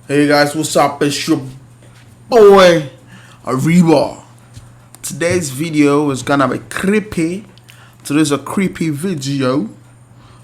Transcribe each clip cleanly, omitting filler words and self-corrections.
Hey guys, what's up? It's your boy Ariba. Today's video is gonna be creepy. Today's a creepy video.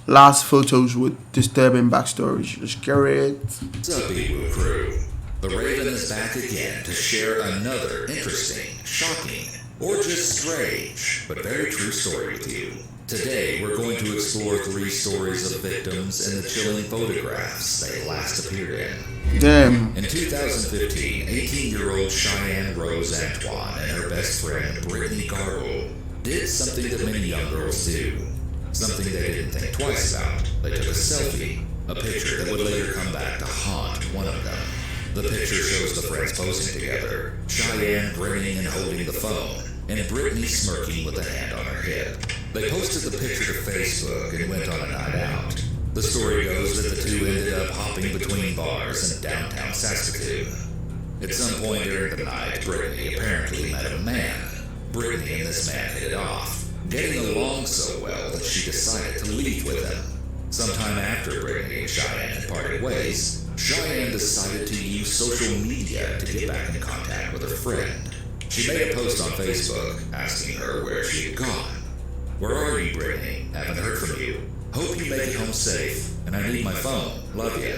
Last photos with disturbing backstories. Let's get it. What's up, Eagle Crew? The Raven is back again to share another interesting, shocking, or just strange, but very true story with you. Today, we're going to explore 3 stories of victims and the chilling photographs they last appeared in. Damn. In 2015, 18-year-old Cheyenne Rose Antoine and her best friend Brittany Garble did something that many young girls do. Something they didn't think twice about. They took a selfie, a picture that would later come back to haunt one of them. The picture shows the friends posing together, Cheyenne grinning and holding the phone, and Brittany smirking with a hand on her hip. They posted the picture to Facebook and went on a night out. The story goes that the two ended up hopping between bars in downtown Saskatoon. At some point during the night, Brittany apparently met a man. Brittany and this man hit it off, getting along so well that she decided to leave with him. Sometime after Brittany and Cheyenne had parted ways, Cheyenne decided to use social media to get back in contact with her friend. She made a post on Facebook asking her where she had gone. "Where are you, Brittany? Haven't heard from you. Hope you make it home safe, and I need my phone. Love ya."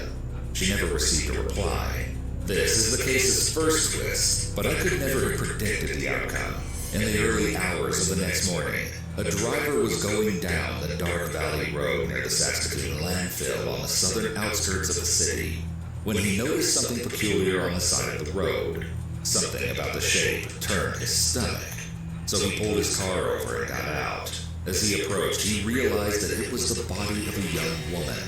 She never received a reply. This is the case's first twist, but I could never have predicted the outcome. In the early hours of the next morning, a driver was going down the dark valley road near the Saskatoon landfill on the southern outskirts of the city when he noticed something peculiar on the side of the road. Something about the shape turned his stomach, so he pulled his car over and got out. As he approached, he realized that it was the body of a young woman.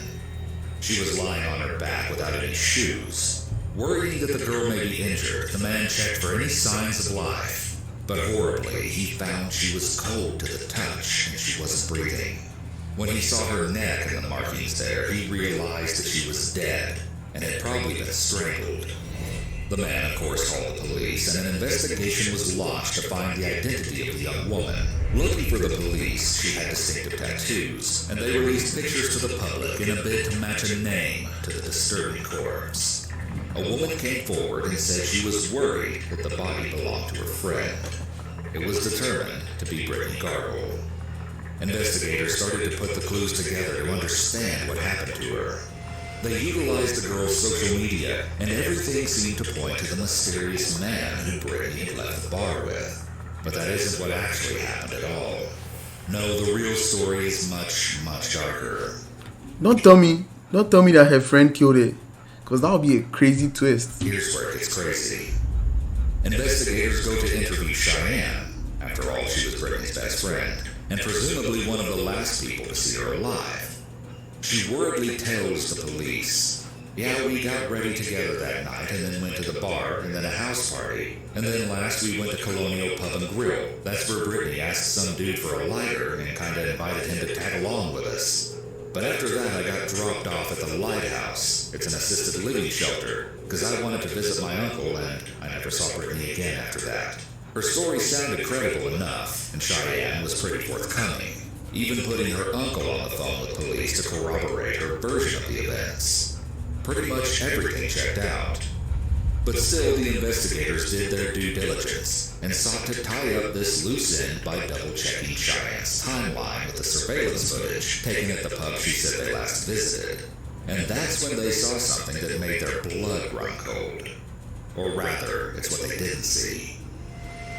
She was lying on her back without any shoes. Worrying that the girl may be injured, the man checked for any signs of life. But horribly, he found she was cold to the touch and she wasn't breathing. When he saw her neck and the markings there, he realized that she was dead and had probably been strangled. The man, of course, called the police, and an investigation was launched to find the identity of the young woman. Lucky for the police, she had distinctive tattoos, and they released pictures to the public in a bid to match a name to the disturbing corpse. A woman came forward and said she was worried that the body belonged to her friend. It was determined to be Brittany Garble. Investigators started to put the clues together to understand what happened to her. They utilized the girl's social media, and everything seemed to point to the mysterious man who Brittany had left the bar with. But that isn't what actually happened at all. No, the real story is much, much darker. Don't tell me that her friend killed it, because that would be a crazy twist. Here's where it gets crazy. Investigators go to interview Cheyenne. After all, she was Brittany's best friend, and presumably one of the last people to see her alive. She worriedly tells the police, "Yeah, we got ready together that night and then went to the bar and then a house party. And then last we went to Colonial Pub and Grill. That's where Brittany asked some dude for a lighter and kinda invited him to tag along with us. But after that I got dropped off at the Lighthouse. It's an assisted living shelter, because I wanted to visit my uncle and I never saw Brittany again after that." Her story sounded credible enough, and Cheyenne was pretty forthcoming, even putting her uncle on the phone with police to corroborate her version of the events. Pretty much everything checked out. But still, the investigators did their due diligence and sought to tie up this loose end by double-checking Cheyenne's timeline with the surveillance footage taken at the pub she said they last visited. And that's when they saw something that made their blood run cold. Or rather, it's what they didn't see.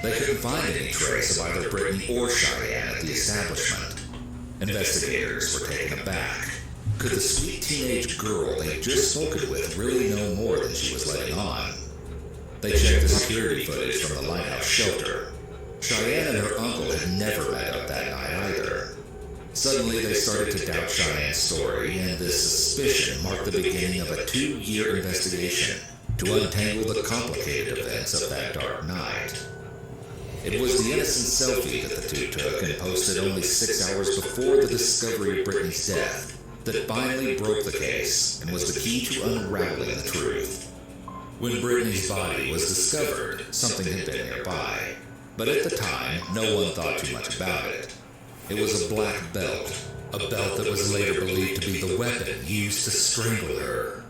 They couldn't find any trace of either Brittany or Cheyenne at the establishment. Investigators were taken aback. Could the sweet teenage girl they'd just spoken with really know more than she was letting on? They checked the security footage from the Lighthouse shelter. Cheyenne and her uncle had never met up that night either. Suddenly they started to doubt Cheyenne's story, and this suspicion marked the beginning of a 2-year investigation to untangle the complicated events of that dark night. It was the innocent selfie that the two took and posted only 6 hours before the discovery of Brittany's death that finally broke the case and was the key to unraveling the truth. When Brittany's body was discovered, something had been nearby, but at the time, no one thought too much about it. It was a black belt, a belt that was later believed to be the weapon used to strangle her.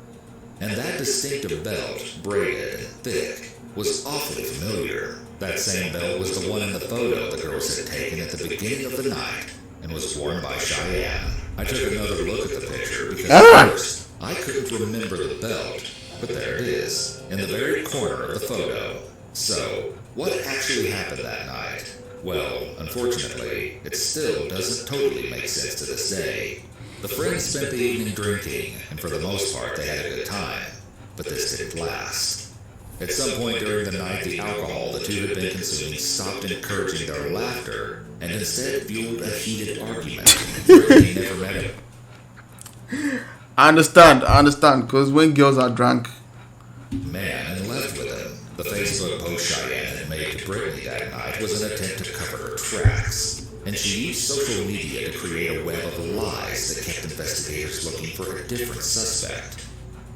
And that distinctive belt, braided and thick, was awfully familiar. That same belt was the one in the photo the girls had taken at the beginning of the night and was worn by Cheyenne. I took another look at the picture because at first I couldn't remember the belt, but there it is, in the very corner of the photo. So, what actually happened that night? Well, unfortunately, it still doesn't totally make sense to this day. The friends spent the evening drinking, and for the most part they had a good time, but this didn't last. At some point during the night, the alcohol the two had been consuming stopped encouraging their laughter, and instead fueled a heated argument. Brittany never met him. I understand, because when girls are drunk, Man and left with him. The Facebook post Cheyenne had made to Brittany that night was an attempt to cover her tracks, and she used social media to create a web of lies that kept investigators looking for a different suspect.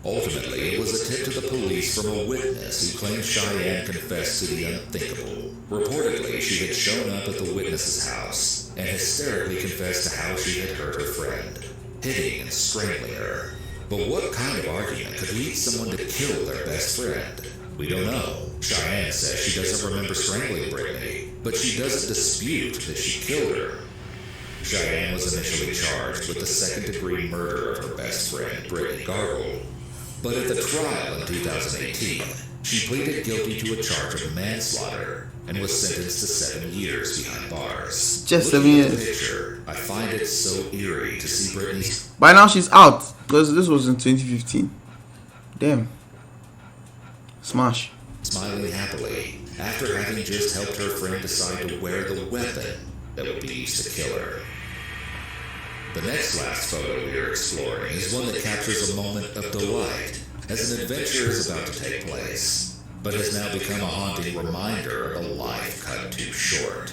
Ultimately, it was a tip to the police from a witness who claimed Cheyenne confessed to the unthinkable. Reportedly, she had shown up at the witness's house and hysterically confessed to how she had hurt her friend, hitting and strangling her. But what kind of argument could lead someone to kill their best friend? We don't know. Cheyenne says she doesn't remember strangling Brittany, but she doesn't dispute that she killed her. Cheyenne was initially charged with the second-degree murder of her best friend, Brittany Gargle. But at the trial in 2018, she pleaded guilty to a charge of manslaughter and was sentenced to 7 years behind bars. Just 7 years. Looking at the picture, I find it so eerie to see Brittany's... By now she's out, because this was in 2015. Damn. Smash. Smiling happily after having just helped her friend decide to wear the weapon that would be used to kill her. The next last photo we are exploring is one that captures a moment of delight as an adventure is about to take place, but has now become a haunting reminder of a life cut too short.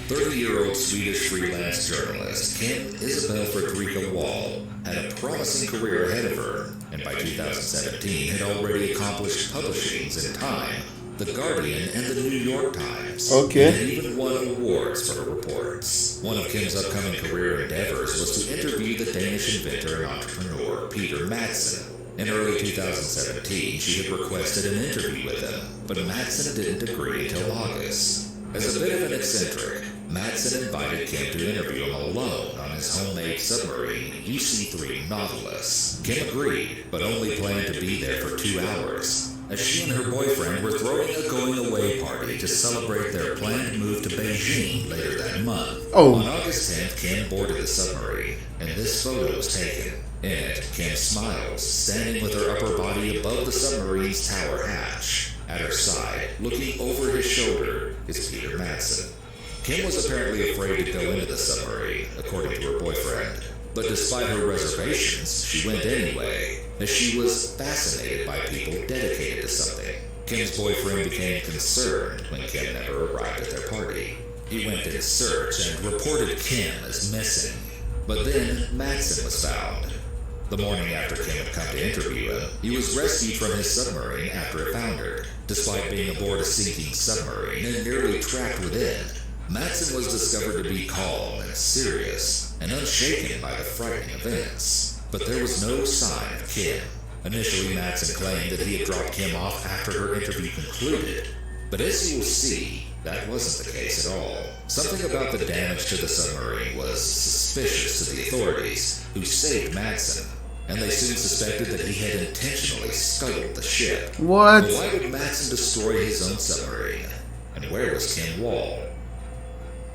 30-year-old Swedish freelance journalist Kim Isabel Fredrika Wall had a promising career ahead of her, and by 2017 had already accomplished publishings in Time, The Guardian, and The New York Times. Okay. And even won awards for her reports. One of Kim's upcoming career endeavors was to interview the Danish inventor and entrepreneur Peter Madsen. In early 2017, she had requested an interview with him, but Madsen didn't agree until August. As a bit of an eccentric, Madsen invited Kim to interview him alone on his homemade submarine, UC-3 Nautilus. Kim agreed, but only planned to be there for 2 hours, as she and her boyfriend were throwing a going-away party to celebrate their planned move to Beijing later that month. Oh. On August 10th, Kim boarded the submarine, and this photo was taken. In it, Kim smiles, standing with her upper body above the submarine's tower hatch. At her side, looking over his shoulder, is Peter Madsen. Kim was apparently afraid to go into the submarine, according to her boyfriend. But despite her reservations, she went anyway, as she was fascinated by people dedicated to something. Kim's boyfriend became concerned when Kim never arrived at their party. He went in search and reported Kim as missing. But then Madsen was found. The morning after Kim had come to interview him, he was rescued from his submarine after it foundered. Despite being aboard a sinking submarine and nearly trapped within, Madsen was discovered to be calm and serious and unshaken by the frightening events. But there was no sign of Kim. Initially, Madsen claimed that he had dropped Kim off after her interview concluded. But as you will see, that wasn't the case at all. Something about the damage to the submarine was suspicious to the authorities, who saved Madsen, and they soon suspected that he had intentionally scuttled the ship. What? But why would Madsen destroy his own submarine? And where was Kim Wall?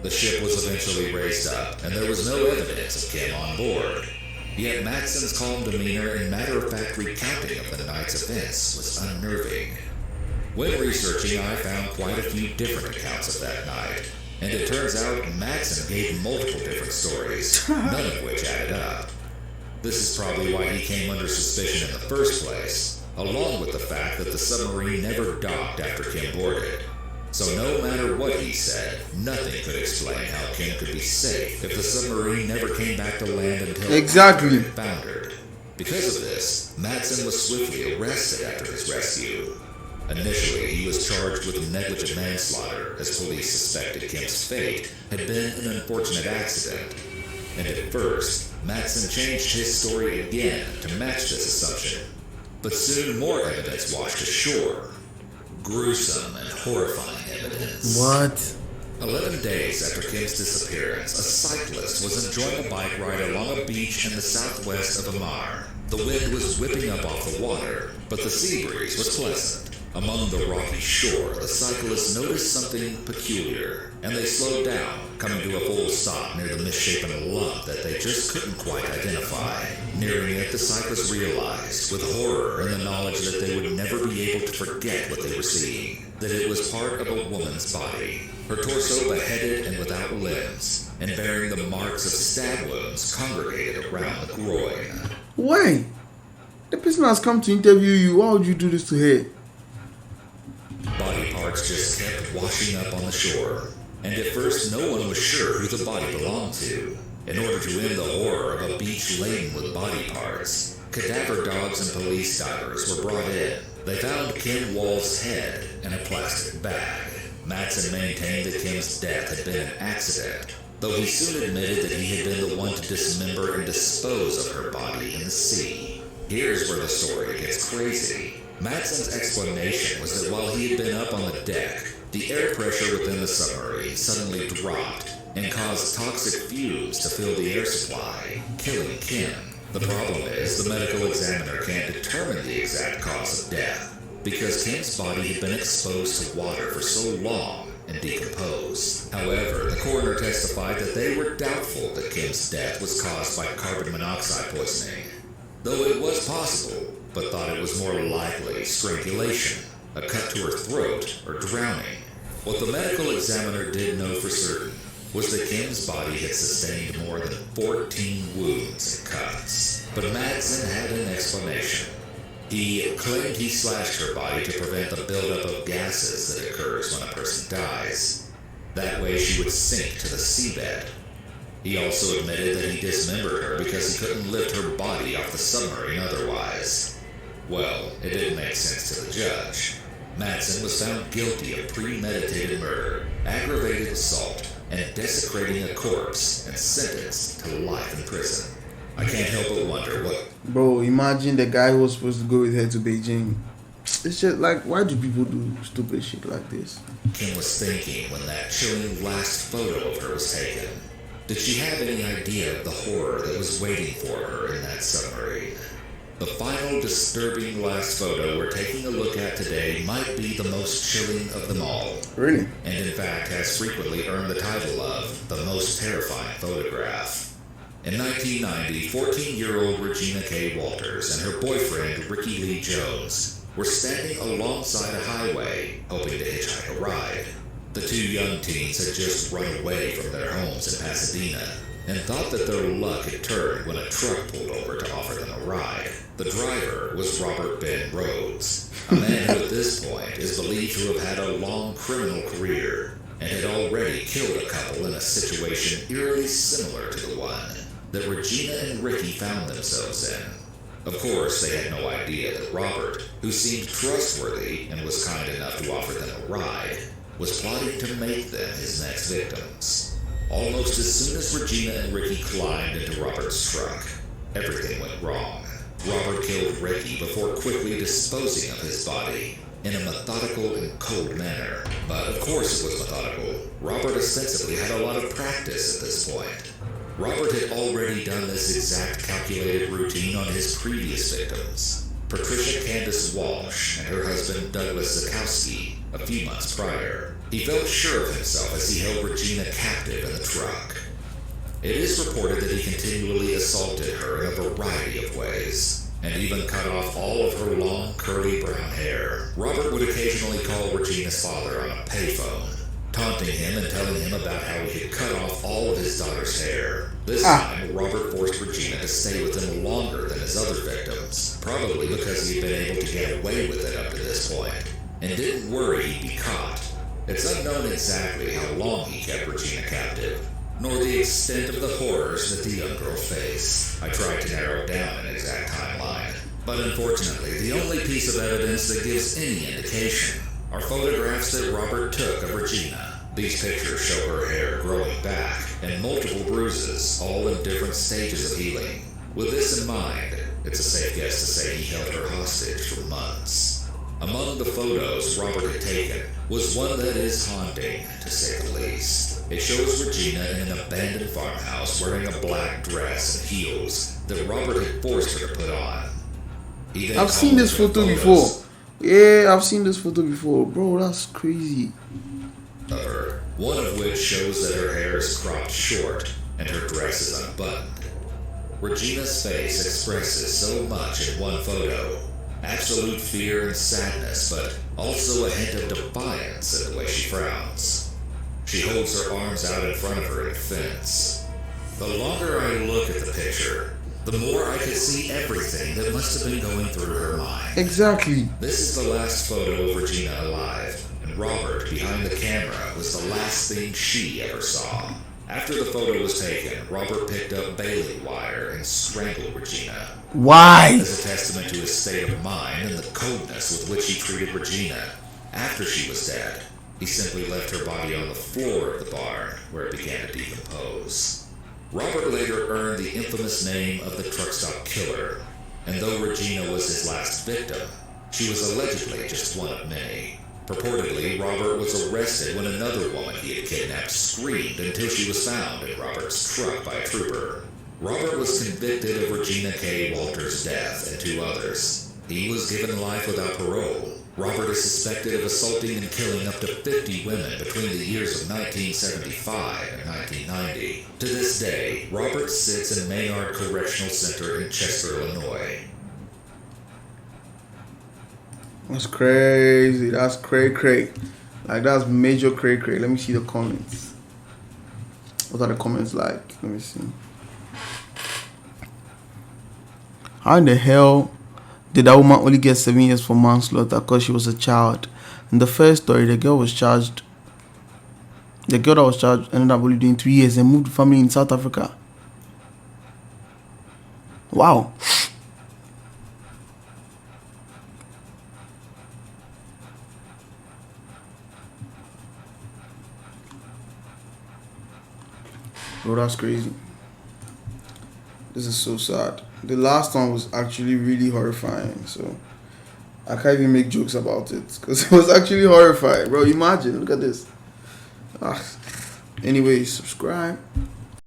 The ship was eventually raised up, and there was no evidence of Kim on board. Yet Madsen's calm demeanor and matter-of-fact recounting of the night's events was unnerving. When researching, I found quite a few different accounts of that night, and it turns out Madsen gave multiple different stories, none of which added up. This is probably why he came under suspicion in the first place, along with the fact that the submarine never docked after Kim boarded. So no matter what he said, nothing could explain how Kim could be safe if the submarine never came back to land until Exactly. it foundered. Because of this, Madsen was swiftly arrested after his rescue. Initially, he was charged with negligent manslaughter, as police suspected Kim's fate had been an unfortunate accident. And at first, Madsen changed his story again to match this assumption. But soon more evidence washed ashore. Gruesome and horrifying evidence. What? 11 days after Kim's disappearance, a cyclist was enjoying a bike ride along a beach in the southwest of Amar. The wind was whipping up off the water, but the sea breeze was pleasant. Among the rocky shore, the cyclists noticed something peculiar, and they slowed down, coming to a full stop near the misshapen lump that they just couldn't quite identify. Nearing it, the cyclists realized, with horror and the knowledge that they would never be able to forget what they were seeing, that it was part of a woman's body, her torso beheaded and without limbs, and bearing the marks of stab wounds congregated around the groin. Wait, the person has come to interview you. Why would you do this to her? Body parts just kept washing up on the shore, and at first no one was sure who the body belonged to. In order to end the horror of a beach laden with body parts, cadaver dogs and police divers were brought in. They found Kim Wall's head in a plastic bag. Matson maintained that Kim's death had been an accident, though he soon admitted that he had been the one to dismember and dispose of her body in the sea. Here's where the story gets crazy. Matson's explanation was that while he had been up on the deck, the air pressure within the submarine suddenly dropped and caused toxic fumes to fill the air supply, killing Kim. The problem is the medical examiner can't determine the exact cause of death, because Kim's body had been exposed to water for so long and decomposed. However, the coroner testified that they were doubtful that Kim's death was caused by carbon monoxide poisoning, though it was possible, but thought it was more likely strangulation, a cut to her throat, or drowning. What the medical examiner did know for certain was that Kim's body had sustained more than 14 wounds and cuts. But Matson had an explanation. He claimed he slashed her body to prevent the buildup of gases that occurs when a person dies. That way she would sink to the seabed. He also admitted that he dismembered her because he couldn't lift her body off the submarine otherwise. Well, it didn't make sense to the judge. Matson was found guilty of premeditated murder, aggravated assault, and desecrating a corpse, and sentenced to life in prison. I can't help but wonder what... Bro, imagine the guy who was supposed to go with her to Beijing. It's just like, why do people do stupid shit like this? Kim was thinking when that chilling last photo of her was taken. Did she have any idea of the horror that was waiting for her in that submarine? The final disturbing last photo we're taking a look at today might be the most chilling of them all. Really? And in fact has frequently earned the title of the most terrifying photograph. In 1990, 14-year-old Regina K. Walters and her boyfriend Ricky Lee Jones were standing alongside a highway, hoping to hitchhike a ride. The two young teens had just run away from their homes in Pasadena and thought that their luck had turned when a truck pulled over to offer them a ride. The driver was Robert Ben Rhodes, a man who at this point is believed to have had a long criminal career and had already killed a couple in a situation eerily similar to the one that Regina and Ricky found themselves in. Of course, they had no idea that Robert, who seemed trustworthy and was kind enough to offer them a ride, was plotting to make them his next victims. Almost as soon as Regina and Ricky climbed into Robert's truck, everything went wrong. Robert killed Ricky before quickly disposing of his body in a methodical and cold manner. But of course it was methodical. Robert ostensibly had a lot of practice at this point. Robert had already done this exact calculated routine on his previous victims, Patricia Candace Walsh and her husband Douglas Zakowski, a few months prior. He felt sure of himself as he held Regina captive in the truck. It is reported that he continually assaulted her in a variety of ways, and even cut off all of her long, curly brown hair. Robert would occasionally call Regina's father on a payphone, taunting him and telling him about how he had cut off all of his daughter's hair. This time, Robert forced Regina to stay with him longer than his other victims, probably because he had been able to get away with it up to this point, and didn't worry he'd be caught. It's unknown exactly how long he kept Regina captive, nor the extent of the horrors that the young girl faced. I tried to narrow down an exact timeline, but unfortunately, the only piece of evidence that gives any indication are photographs that Robert took of Regina. These pictures show her hair growing back and multiple bruises, all in different stages of healing. With this in mind, it's a safe guess to say he held her hostage among the photos Robert had taken was one that is haunting, to say the least. It shows Regina in an abandoned farmhouse wearing a black dress and heels that Robert had forced her to put on. I've seen this photo before. Yeah, I've seen this photo before. Bro, that's crazy. One of which shows that her hair is cropped short and her dress is unbuttoned. Regina's face expresses so much in one photo. Absolute fear and sadness, but also a hint of defiance in the way she frowns. She holds her arms out in front of her in defense. The longer I look at the picture, the more I could see everything that must have been going through her mind. Exactly. This is the last photo of Regina alive, and Robert, behind the camera, was the last thing she ever saw. After the photo was taken, Robert picked up baling wire and strangled Regina. Why? As a testament to his state of mind and the coldness with which he treated Regina. After she was dead, he simply left her body on the floor of the barn, where it began to decompose. Robert later earned the infamous name of the truck stop killer, and though Regina was his last victim, she was allegedly just one of many. Purportedly, Robert was arrested when another woman he had kidnapped screamed until she was found in Robert's truck by a trooper. Robert was convicted of Regina K. Walters' death and 2 others. He was given life without parole. Robert is suspected of assaulting and killing up to 50 women between the years of 1975 and 1990. To this day, Robert sits in Maynard Correctional Center in Chester, Illinois. That's crazy. That's cray. Like, that's major cray. Let me see the comments. What are the comments like? Let me see. How in the hell did that woman only get 7 years for manslaughter because she was a child? In the first story, the girl that was charged ended up only doing 3 years and moved to family in South Africa. Wow. Bro, that's crazy. This is so sad. The last one was actually really horrifying, so I can't even make jokes about it because it was actually horrifying. Bro, imagine, look at this. Anyway, subscribe.